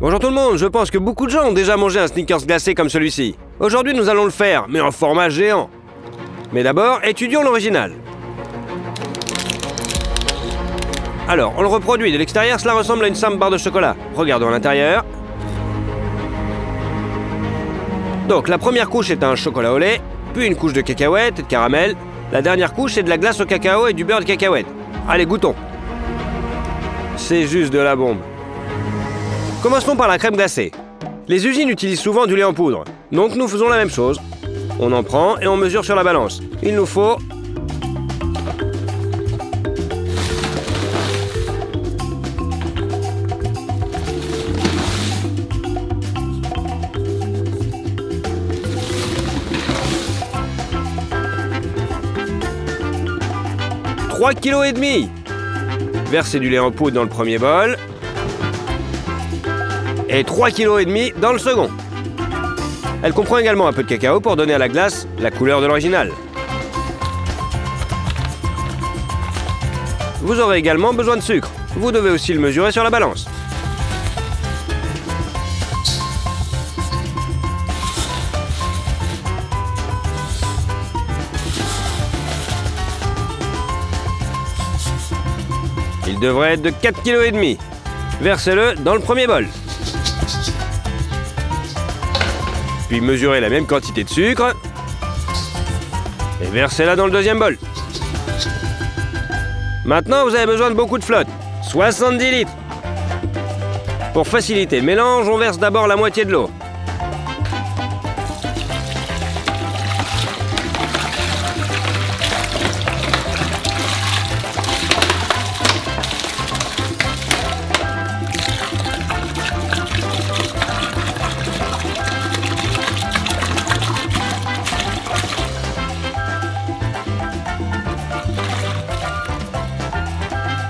Bonjour tout le monde, je pense que beaucoup de gens ont déjà mangé un Snickers glacé comme celui-ci. Aujourd'hui nous allons le faire, mais en format géant. Mais d'abord, étudions l'original. Alors, on le reproduit. De l'extérieur, cela ressemble à une simple barre de chocolat. Regardons à l'intérieur. Donc, la première couche est un chocolat au lait, puis une couche de cacahuètes et de caramel. La dernière couche est de la glace au cacao et du beurre de cacahuète. Allez, goûtons. C'est juste de la bombe. Commençons par la crème glacée. Les usines utilisent souvent du lait en poudre, donc nous faisons la même chose. On en prend et on mesure sur la balance. Il nous faut 3,5 kg. Versez du lait en poudre dans le premier bol et 3,5 kg dans le second. Elle comprend également un peu de cacao pour donner à la glace la couleur de l'original. Vous aurez également besoin de sucre. Vous devez aussi le mesurer sur la balance. Il devrait être de 4,5 kg. Versez-le dans le premier bol. Puis mesurez la même quantité de sucre et versez-la dans le deuxième bol. Maintenant, vous avez besoin de beaucoup de flotte, 70 litres. Pour faciliter le mélange, on verse d'abord la moitié de l'eau.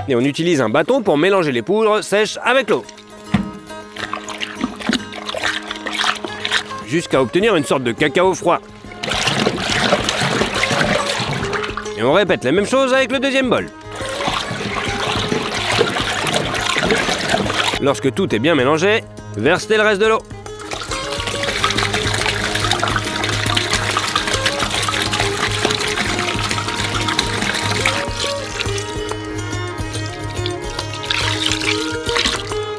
Et on utilise un bâton pour mélanger les poudres sèches avec l'eau. Jusqu'à obtenir une sorte de cacao froid. Et on répète la même chose avec le deuxième bol. Lorsque tout est bien mélangé, versez le reste de l'eau.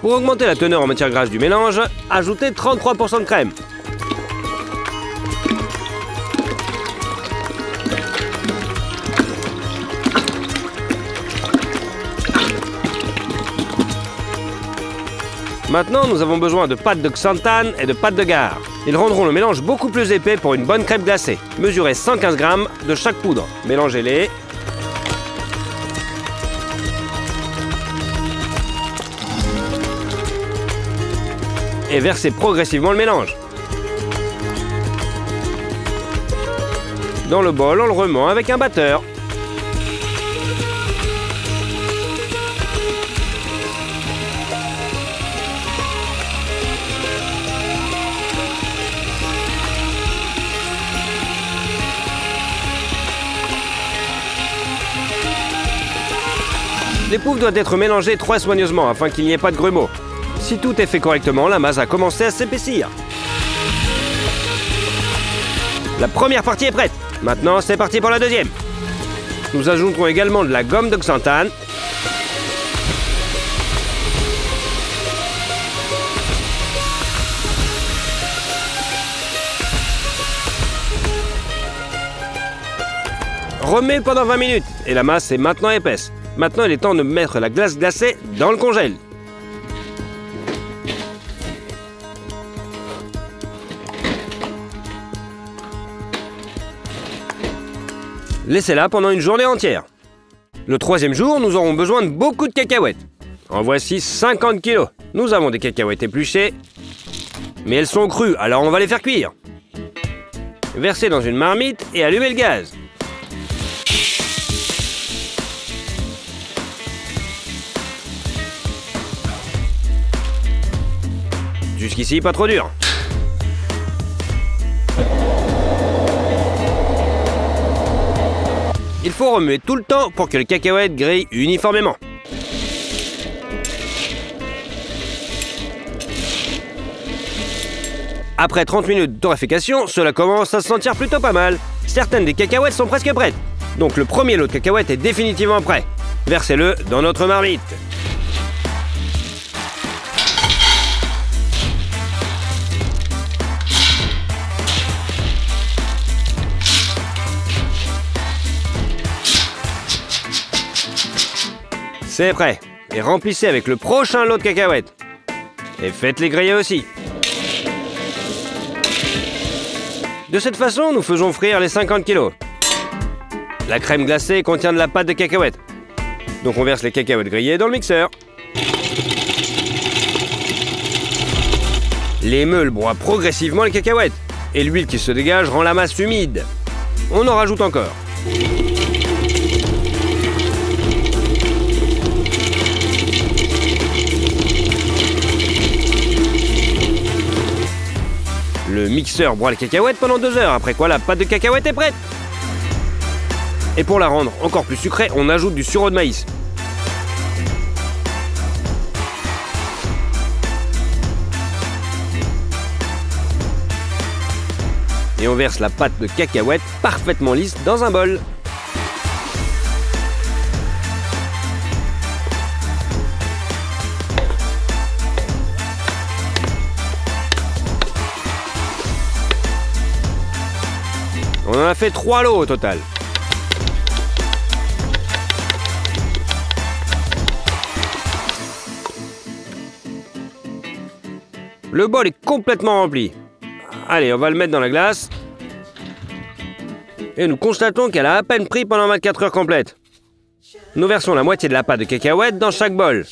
Pour augmenter la teneur en matière grasse du mélange, ajoutez 33% de crème. Maintenant, nous avons besoin de pâte de xanthane et de pâte de gare. Ils rendront le mélange beaucoup plus épais pour une bonne crème glacée. Mesurez 115 g de chaque poudre. Mélangez-les. Et versez progressivement le mélange. Dans le bol, on le remet avec un batteur. L'épouffe doit être mélangée très soigneusement afin qu'il n'y ait pas de grumeaux. Si tout est fait correctement, la masse a commencé à s'épaissir. La première partie est prête. Maintenant, c'est parti pour la deuxième. Nous ajouterons également de la gomme de xanthane. Remets pendant 20 minutes et la masse est maintenant épaisse. Maintenant, il est temps de mettre la glace glacée dans le congèle. Laissez-la pendant une journée entière. Le troisième jour, nous aurons besoin de beaucoup de cacahuètes. En voici 50 kg. Nous avons des cacahuètes épluchées, mais elles sont crues, alors on va les faire cuire. Versez dans une marmite et allumez le gaz. Jusqu'ici, pas trop dur. Il faut remuer tout le temps pour que les cacahuètes grillent uniformément. Après 30 minutes de torréfaction, cela commence à se sentir plutôt pas mal. Certaines des cacahuètes sont presque prêtes. Donc le premier lot de cacahuètes est définitivement prêt. Versez-le dans notre marmite. C'est prêt. Et remplissez avec le prochain lot de cacahuètes. Et faites-les griller aussi. De cette façon, nous faisons frire les 50 kg. La crème glacée contient de la pâte de cacahuètes. Donc on verse les cacahuètes grillées dans le mixeur. Les meules broient progressivement les cacahuètes. Et l'huile qui se dégage rend la masse humide. On en rajoute encore. Le mixeur broie les cacahuètes pendant 2 heures, après quoi la pâte de cacahuète est prête. Et pour la rendre encore plus sucrée, on ajoute du sureau de maïs. Et on verse la pâte de cacahuète parfaitement lisse dans un bol. On en a fait 3 lots au total. Le bol est complètement rempli. Allez, on va le mettre dans la glace. Et nous constatons qu'elle a à peine pris pendant 24 heures complètes. Nous versons la moitié de la pâte de cacahuète dans chaque bol.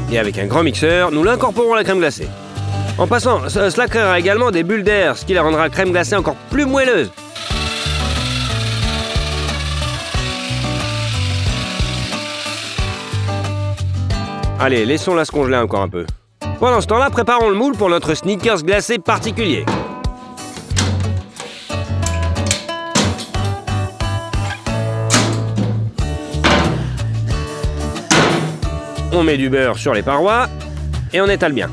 Et avec un grand mixeur, nous l'incorporons à la crème glacée. En passant, cela créera également des bulles d'air, ce qui la rendra la crème glacée encore plus moelleuse. Allez, laissons-la se congeler encore un peu. Pendant ce temps-là, préparons le moule pour notre Snickers glacé particulier. On met du beurre sur les parois et on étale bien.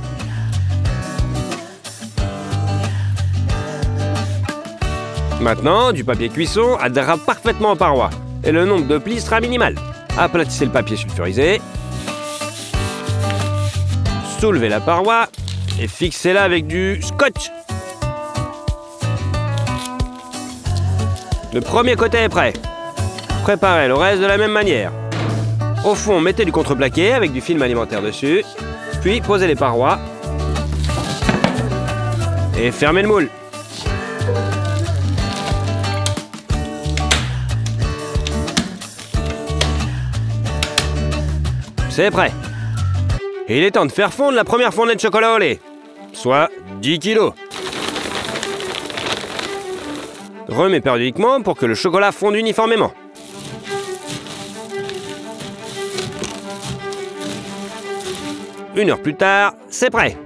Maintenant, du papier cuisson adhérera parfaitement aux parois et le nombre de plis sera minimal. Aplatissez le papier sulfurisé. Soulevez la paroi et fixez-la avec du scotch. Le premier côté est prêt. Préparez le reste de la même manière. Au fond, mettez du contreplaqué avec du film alimentaire dessus, puis posez les parois et fermez le moule. C'est prêt. Et il est temps de faire fondre la première fondée de chocolat au lait, soit 10 kg. Remets périodiquement pour que le chocolat fonde uniformément. Une heure plus tard, c'est prêt.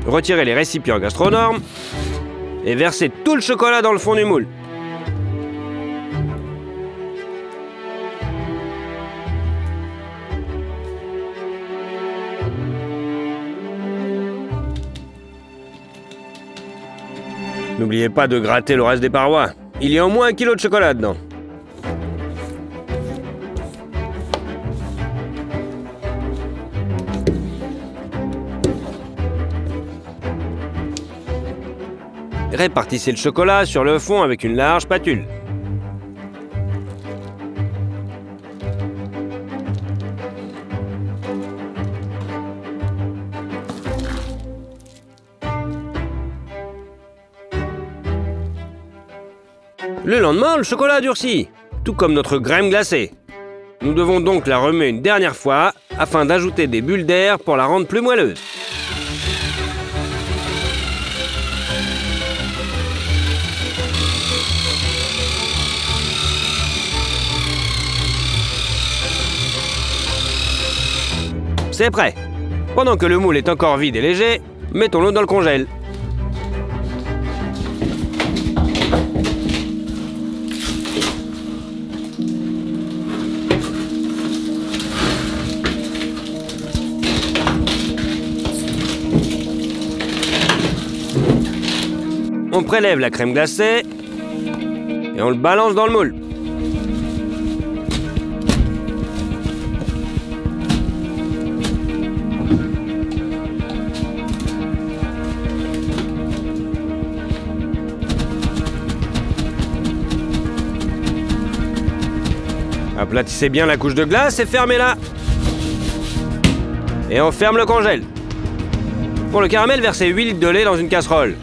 Retirez les récipients gastronormes et versez tout le chocolat dans le fond du moule. N'oubliez pas de gratter le reste des parois. Il y a au moins 1 kg de chocolat dedans. Répartissez le chocolat sur le fond avec une large spatule. Le lendemain, le chocolat a durci, tout comme notre crème glacée. Nous devons donc la remuer une dernière fois afin d'ajouter des bulles d'air pour la rendre plus moelleuse. C'est prêt. Pendant que le moule est encore vide et léger, mettons-le dans le congèle. On prélève la crème glacée et on le balance dans le moule. Aplatissez bien la couche de glace et fermez-la. Et on ferme le congèle. Pour le caramel, versez 8 litres de lait dans une casserole.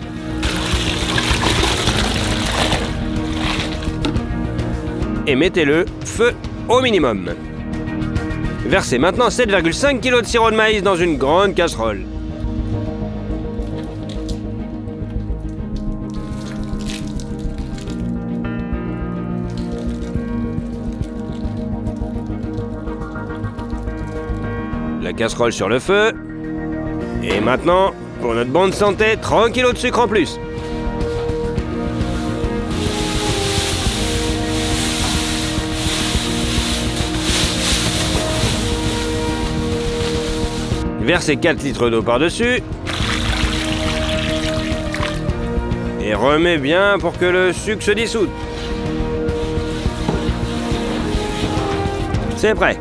Et mettez-le feu au minimum. Versez maintenant 7,5 kg de sirop de maïs dans une grande casserole. La casserole sur le feu. Et maintenant, pour notre bonne santé, 30 kg de sucre en plus. Versez 4 litres d'eau par-dessus. Et remets bien pour que le sucre se dissoude. C'est prêt.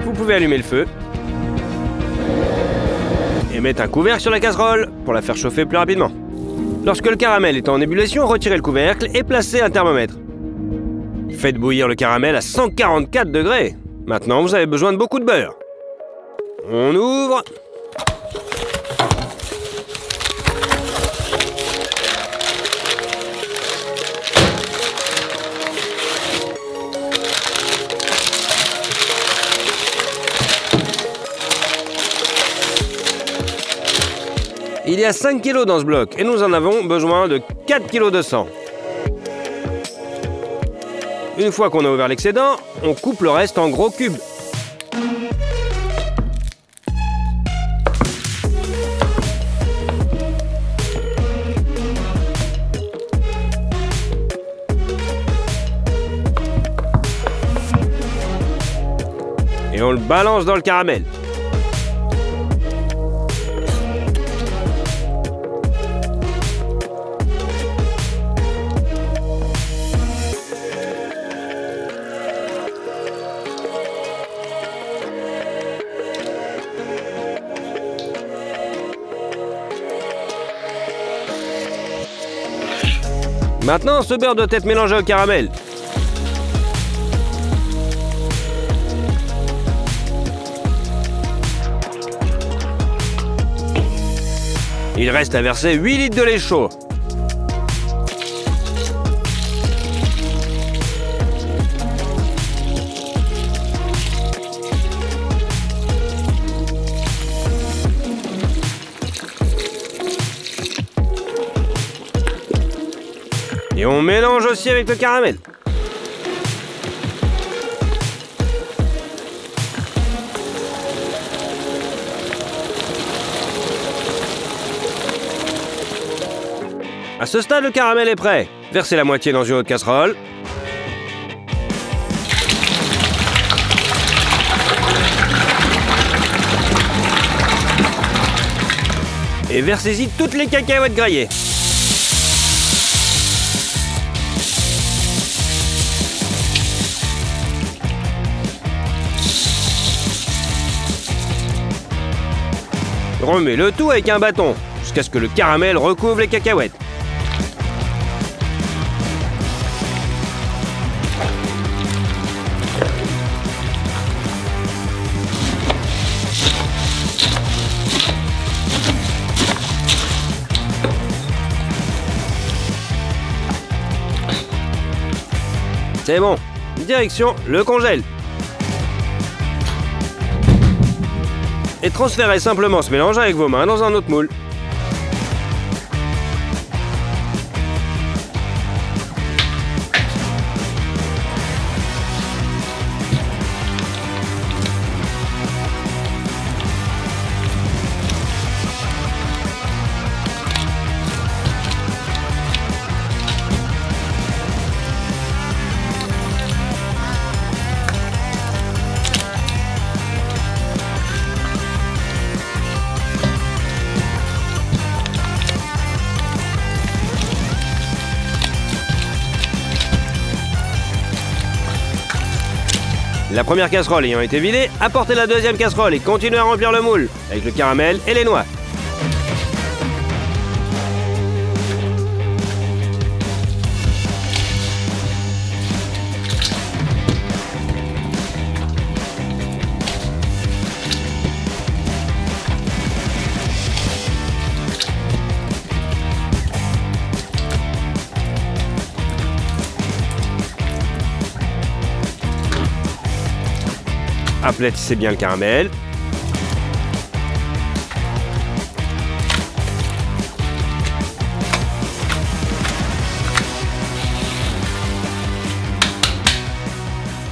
Vous pouvez allumer le feu. Et mettre un couvercle sur la casserole pour la faire chauffer plus rapidement. Lorsque le caramel est en ébullition, retirez le couvercle et placez un thermomètre. Faites bouillir le caramel à 144 degrés. Maintenant, vous avez besoin de beaucoup de beurre. On ouvre. Il y a 5 kg dans ce bloc et nous en avons besoin de 4 kg de sang. Une fois qu'on a ouvert l'excédent, on coupe le reste en gros cubes. Et on le balance dans le caramel. Maintenant, ce beurre doit être mélangé au caramel. Il reste à verser 8 litres de lait chaud. Et on mélange aussi avec le caramel. À ce stade, le caramel est prêt. Versez la moitié dans une autre casserole. Et versez-y toutes les cacahuètes graillées. Remets le tout avec un bâton, jusqu'à ce que le caramel recouvre les cacahuètes. C'est bon. Direction le congèle. Et transférez simplement ce mélange avec vos mains dans un autre moule. La première casserole ayant été vidée, apportez la deuxième casserole et continuez à remplir le moule avec le caramel et les noix. Aplatissez bien le caramel.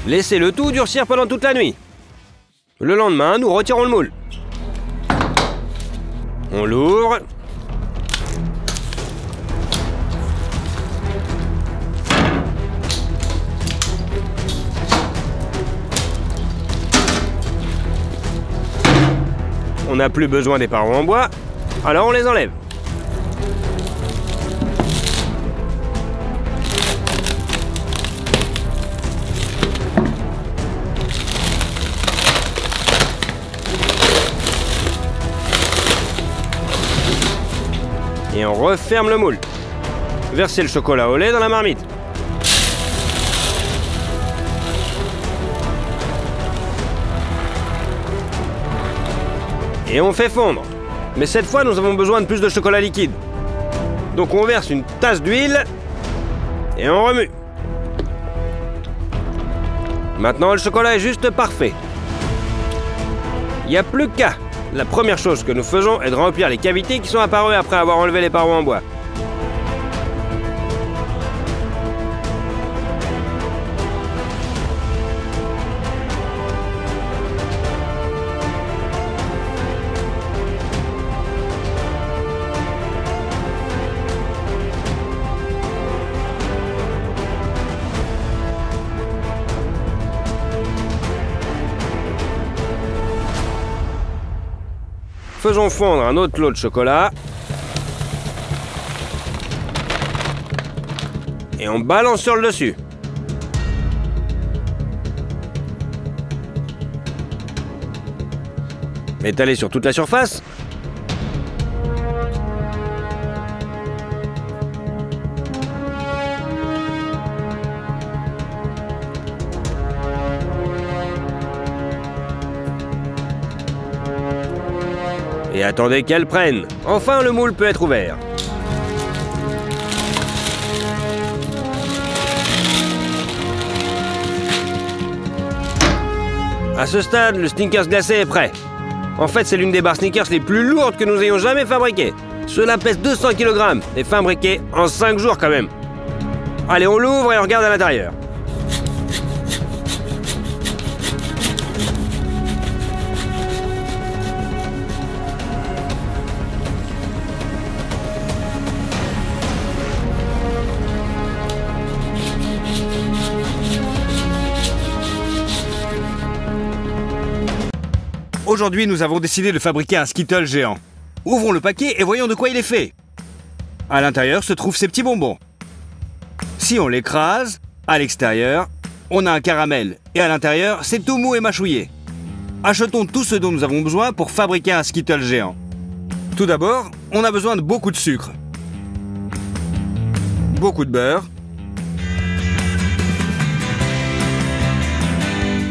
Laissez le tout durcir pendant toute la nuit. Le lendemain, nous retirons le moule. On l'ouvre. On n'a plus besoin des parois en bois, alors on les enlève. Et on referme le moule. Versez le chocolat au lait dans la marmite. Et on fait fondre. Mais cette fois, nous avons besoin de plus de chocolat liquide. Donc on verse une tasse d'huile et on remue. Maintenant, le chocolat est juste parfait. Il n'y a plus qu'à. La première chose que nous faisons est de remplir les cavités qui sont apparues après avoir enlevé les parois en bois. Faisons fondre un autre lot de chocolat. Et on balance sur le dessus. Étalez sur toute la surface. Et attendez qu'elle prenne. Enfin, le moule peut être ouvert. À ce stade, le Snickers glacé est prêt. En fait, c'est l'une des barres Snickers les plus lourdes que nous ayons jamais fabriquées. Cela pèse 200 kg et fabriqué en 5 jours quand même. Allez, on l'ouvre et on regarde à l'intérieur. Aujourd'hui, nous avons décidé de fabriquer un Skittles géant. Ouvrons le paquet et voyons de quoi il est fait. À l'intérieur se trouvent ces petits bonbons. Si on l'écrase, à l'extérieur, on a un caramel. Et à l'intérieur, c'est tout mou et mâchouillé. Achetons tout ce dont nous avons besoin pour fabriquer un Skittles géant. Tout d'abord, on a besoin de beaucoup de sucre. Beaucoup de beurre.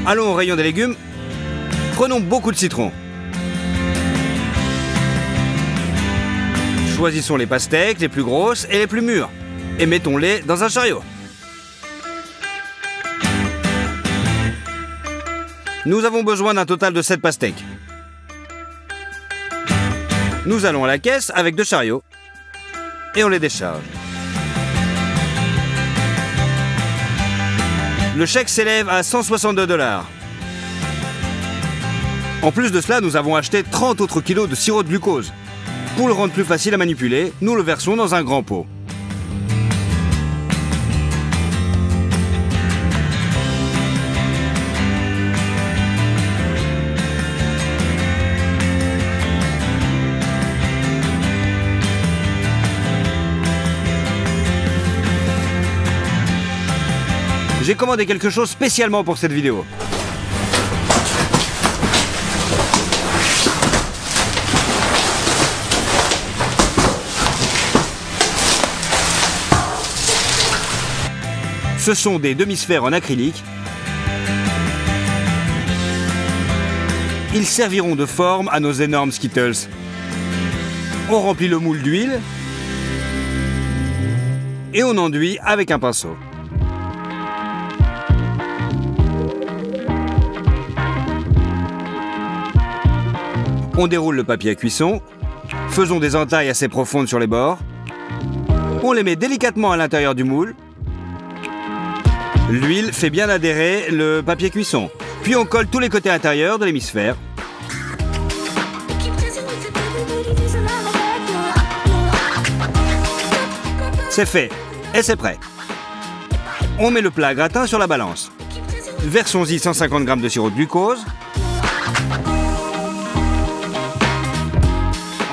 Allons au rayon des légumes. Prenons beaucoup de citron. Choisissons les pastèques les plus grosses et les plus mûres. Et mettons-les dans un chariot. Nous avons besoin d'un total de 7 pastèques. Nous allons à la caisse avec 2 chariots. Et on les décharge. Le chèque s'élève à 162 $. En plus de cela, nous avons acheté 30 autres kilos de sirop de glucose. Pour le rendre plus facile à manipuler, nous le versons dans un grand pot. J'ai commandé quelque chose spécialement pour cette vidéo. Ce sont des demi-sphères en acrylique. Ils serviront de forme à nos énormes Skittles. On remplit le moule d'huile et on enduit avec un pinceau. On déroule le papier à cuisson, faisons des entailles assez profondes sur les bords, on les met délicatement à l'intérieur du moule, l'huile fait bien adhérer le papier cuisson, puis on colle tous les côtés intérieurs de l'hémisphère. C'est fait et c'est prêt. On met le plat à gratin sur la balance. Versons-y 150 g de sirop de glucose.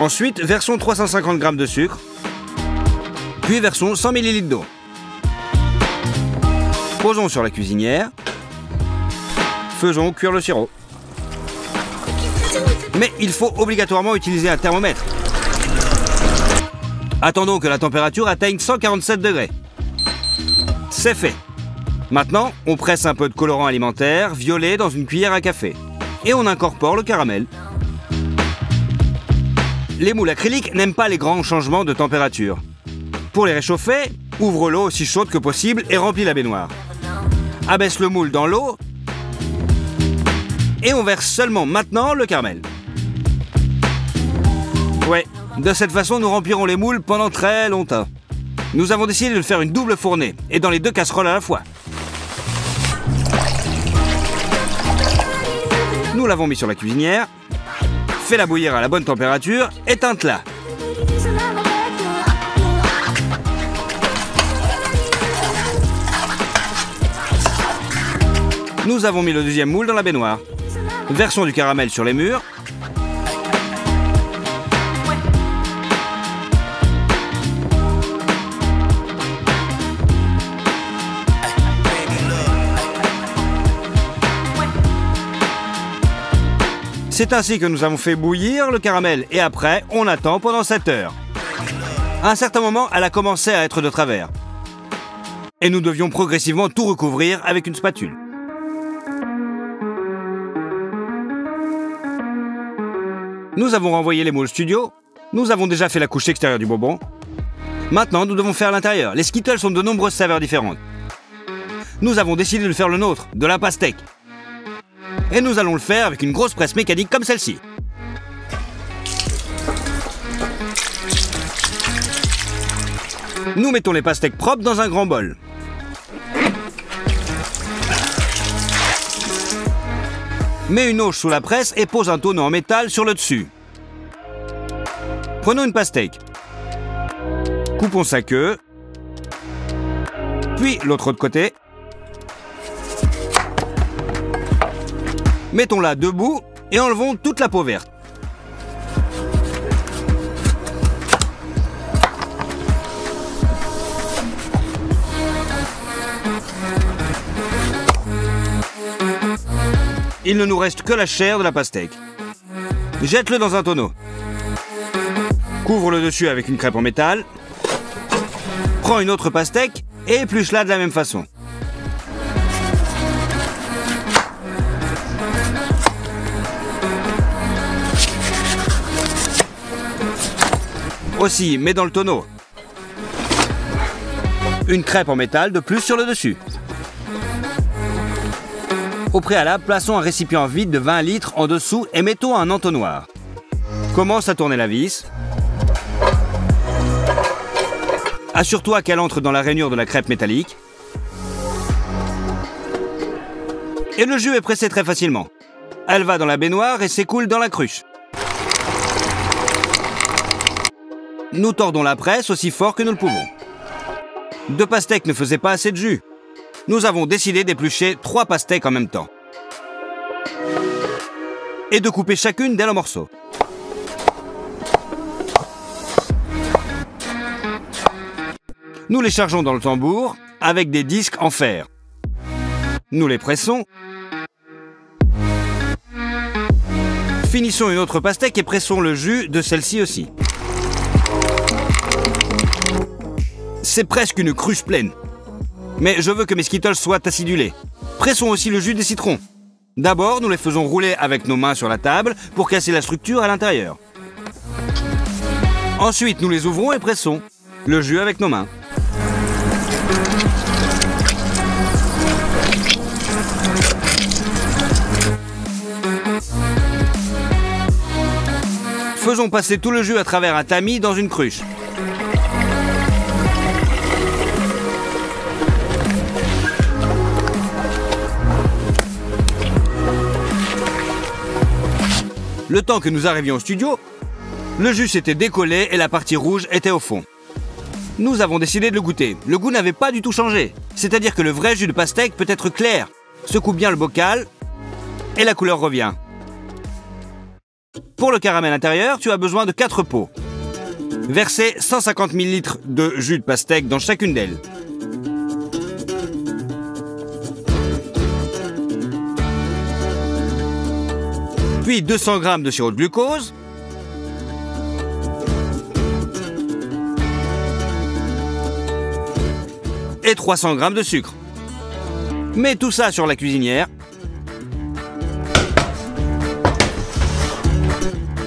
Ensuite, versons 350 g de sucre, puis versons 100 ml d'eau. Posons sur la cuisinière, faisons cuire le sirop. Mais il faut obligatoirement utiliser un thermomètre. Attendons que la température atteigne 147 degrés. C'est fait. Maintenant, on presse un peu de colorant alimentaire violet dans une cuillère à café et on incorpore le caramel. Les moules acryliques n'aiment pas les grands changements de température. Pour les réchauffer, ouvre l'eau aussi chaude que possible et remplis la baignoire. Abaisse le moule dans l'eau et on verse seulement maintenant le caramel. Ouais, de cette façon nous remplirons les moules pendant très longtemps. Nous avons décidé de faire une double fournée et dans les 2 casseroles à la fois. Nous l'avons mis sur la cuisinière. Fais-la bouillir à la bonne température, éteinte-la. Nous avons mis le deuxième moule dans la baignoire. Versons du caramel sur les murs. C'est ainsi que nous avons fait bouillir le caramel et après, on attend pendant 7 heures. À un certain moment, elle a commencé à être de travers. Et nous devions progressivement tout recouvrir avec une spatule. Nous avons renvoyé les moules studio. Nous avons déjà fait la couche extérieure du bonbon. Maintenant, nous devons faire l'intérieur. Les Skittles sont de nombreuses saveurs différentes. Nous avons décidé de faire le nôtre, de la pastèque. Et nous allons le faire avec une grosse presse mécanique comme celle-ci. Nous mettons les pastèques propres dans un grand bol. Mets une auge sous la presse et pose un tonneau en métal sur le dessus. Prenons une pastèque. Coupons sa queue. Puis l'autre de côté. Mettons-la debout et enlevons toute la peau verte. Il ne nous reste que la chair de la pastèque. Jette-le dans un tonneau. Couvre le dessus avec une crêpe en métal. Prends une autre pastèque et épluche-la de la même façon. Aussi, mets dans le tonneau une crêpe en métal de plus sur le dessus. Au préalable, plaçons un récipient vide de 20 litres en dessous et mettons un entonnoir. Commence à tourner la vis. Assure-toi qu'elle entre dans la rainure de la crêpe métallique. Et le jus est pressé très facilement. Elle va dans la baignoire et s'écoule dans la cruche. Nous tordons la presse aussi fort que nous le pouvons. 2 pastèques ne faisaient pas assez de jus. Nous avons décidé d'éplucher 3 pastèques en même temps. Et de couper chacune dès le morceau. Nous les chargeons dans le tambour avec des disques en fer. Nous les pressons. Finissons une autre pastèque et pressons le jus de celle-ci aussi. C'est presque une cruche pleine. Mais je veux que mes Skittles soient acidulés. Pressons aussi le jus des citrons. D'abord, nous les faisons rouler avec nos mains sur la table pour casser la structure à l'intérieur. Ensuite, nous les ouvrons et pressons le jus avec nos mains. Faisons passer tout le jus à travers un tamis dans une cruche. Le temps que nous arrivions au studio, le jus s'était décollé et la partie rouge était au fond. Nous avons décidé de le goûter. Le goût n'avait pas du tout changé. C'est-à-dire que le vrai jus de pastèque peut être clair. Secoue bien le bocal et la couleur revient. Pour le caramel intérieur, tu as besoin de 4 pots. Versez 150 ml de jus de pastèque dans chacune d'elles. Puis 200 g de sirop de glucose. Et 300 g de sucre. Mets tout ça sur la cuisinière.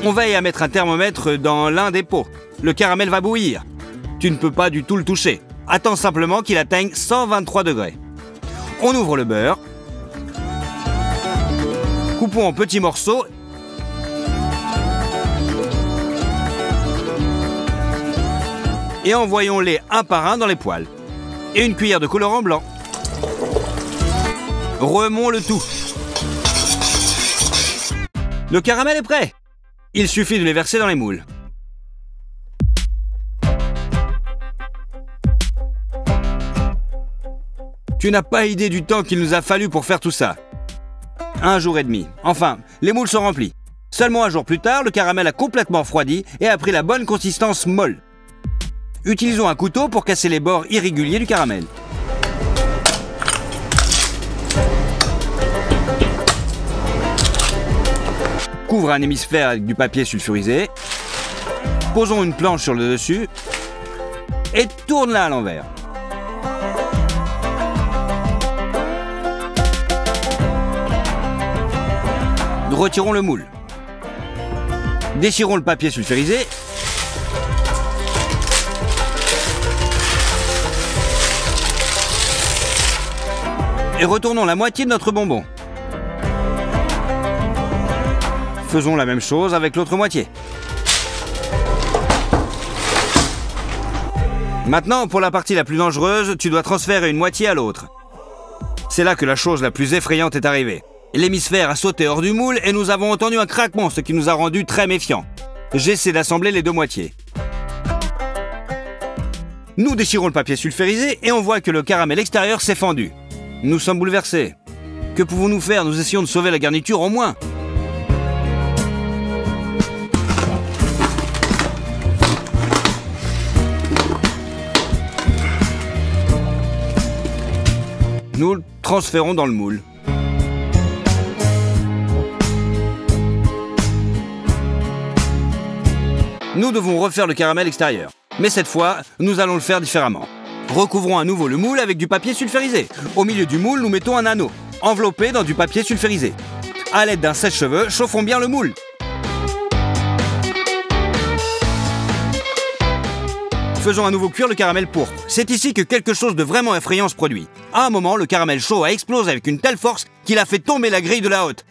On veille à mettre un thermomètre dans l'un des pots. Le caramel va bouillir. Tu ne peux pas du tout le toucher. Attends simplement qu'il atteigne 123 degrés. On ouvre le beurre. Coupons en petits morceaux. Et envoyons-les un par un dans les poêles. Et une cuillère de colorant blanc. Remons le tout. Le caramel est prêt. Il suffit de les verser dans les moules. Tu n'as pas idée du temps qu'il nous a fallu pour faire tout ça. 1 jour et demi. Enfin, les moules sont remplis. Seulement 1 jour plus tard, le caramel a complètement refroidi et a pris la bonne consistance molle. Utilisons un couteau pour casser les bords irréguliers du caramel. Couvre un hémisphère avec du papier sulfurisé. Posons une planche sur le dessus et tourne-la à l'envers. Retirons le moule. Déchirons le papier sulfurisé. Et retournons la moitié de notre bonbon. Faisons la même chose avec l'autre moitié. Maintenant, pour la partie la plus dangereuse, tu dois transférer une moitié à l'autre. C'est là que la chose la plus effrayante est arrivée. L'hémisphère a sauté hors du moule et nous avons entendu un craquement, ce qui nous a rendus très méfiants. J'essaie d'assembler les deux moitiés. Nous déchirons le papier sulfurisé et on voit que le caramel extérieur s'est fendu. Nous sommes bouleversés. Que pouvons-nous faire? Nous essayons de sauver la garniture au moins. Nous le transférons dans le moule. Nous devons refaire le caramel extérieur. Mais cette fois, nous allons le faire différemment. Recouvrons à nouveau le moule avec du papier sulfurisé. Au milieu du moule, nous mettons un anneau, enveloppé dans du papier sulfurisé. À l'aide d'un sèche-cheveux, chauffons bien le moule. Faisons à nouveau cuire le caramel pourpre. C'est ici que quelque chose de vraiment effrayant se produit. À un moment, le caramel chaud a explosé avec une telle force qu'il a fait tomber la grille de la haute.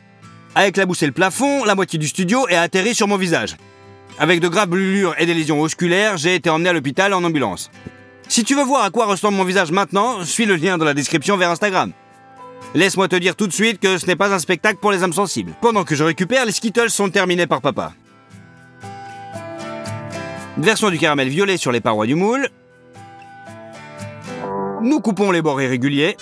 A éclaboussé le plafond, la moitié du studio et a atterri sur mon visage. Avec de graves brûlures et des lésions musculaires, j'ai été emmené à l'hôpital en ambulance. Si tu veux voir à quoi ressemble mon visage maintenant, suis le lien dans la description vers Instagram. Laisse-moi te dire tout de suite que ce n'est pas un spectacle pour les âmes sensibles. Pendant que je récupère, les Skittles sont terminés par papa. Versons du caramel violet sur les parois du moule. Nous coupons les bords irréguliers.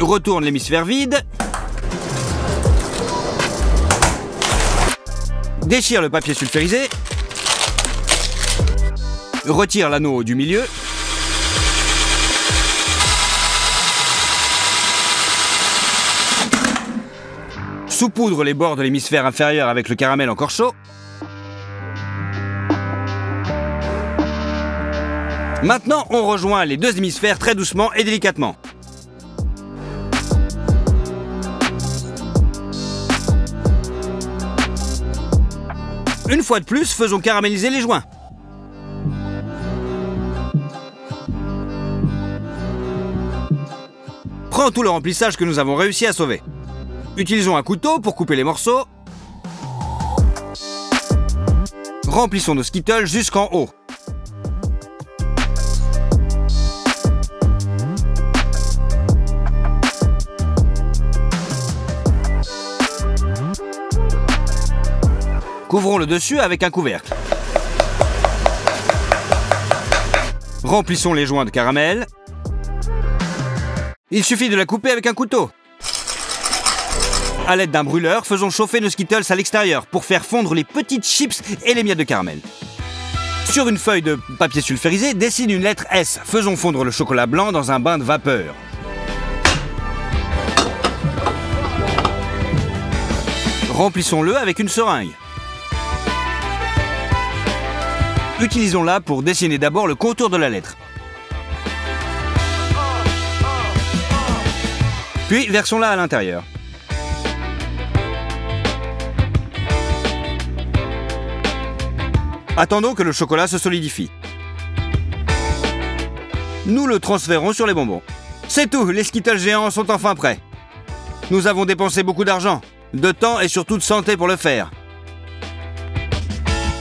Retourne l'hémisphère vide. Déchire le papier sulfurisé. Retire l'anneau du milieu. Saupoudre les bords de l'hémisphère inférieur avec le caramel encore chaud. Maintenant, on rejoint les deux hémisphères très doucement et délicatement. Une fois de plus, faisons caraméliser les joints. Prends tout le remplissage que nous avons réussi à sauver. Utilisons un couteau pour couper les morceaux. Remplissons nos Skittles jusqu'en haut. Couvrons le dessus avec un couvercle. Remplissons les joints de caramel. Il suffit de la couper avec un couteau. À l'aide d'un brûleur, faisons chauffer nos Skittles à l'extérieur pour faire fondre les petites chips et les miettes de caramel. Sur une feuille de papier sulfurisé, dessine une lettre S. Faisons fondre le chocolat blanc dans un bain de vapeur. Remplissons-le avec une seringue. Utilisons-la pour dessiner d'abord le contour de la lettre. Puis versons-la à l'intérieur. Attendons que le chocolat se solidifie. Nous le transférons sur les bonbons. C'est tout, les Skittles géants sont enfin prêts. Nous avons dépensé beaucoup d'argent, de temps et surtout de santé pour le faire.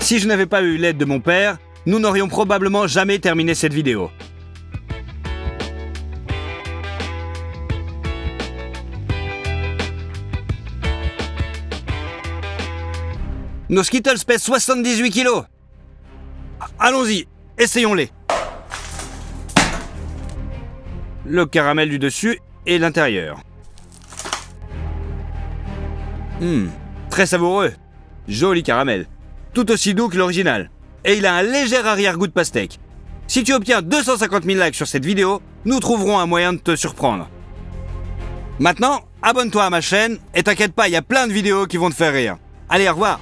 Si je n'avais pas eu l'aide de mon père, nous n'aurions probablement jamais terminé cette vidéo. Nos Skittles pèsent 78 kilos. Allons-y, essayons-les. Le caramel du dessus et l'intérieur. Très savoureux. Joli caramel. Tout aussi doux que l'original. Et il a un léger arrière-goût de pastèque. Si tu obtiens 250 000 likes sur cette vidéo, nous trouverons un moyen de te surprendre. Maintenant, abonne-toi à ma chaîne et t'inquiète pas, il y a plein de vidéos qui vont te faire rire. Allez, au revoir.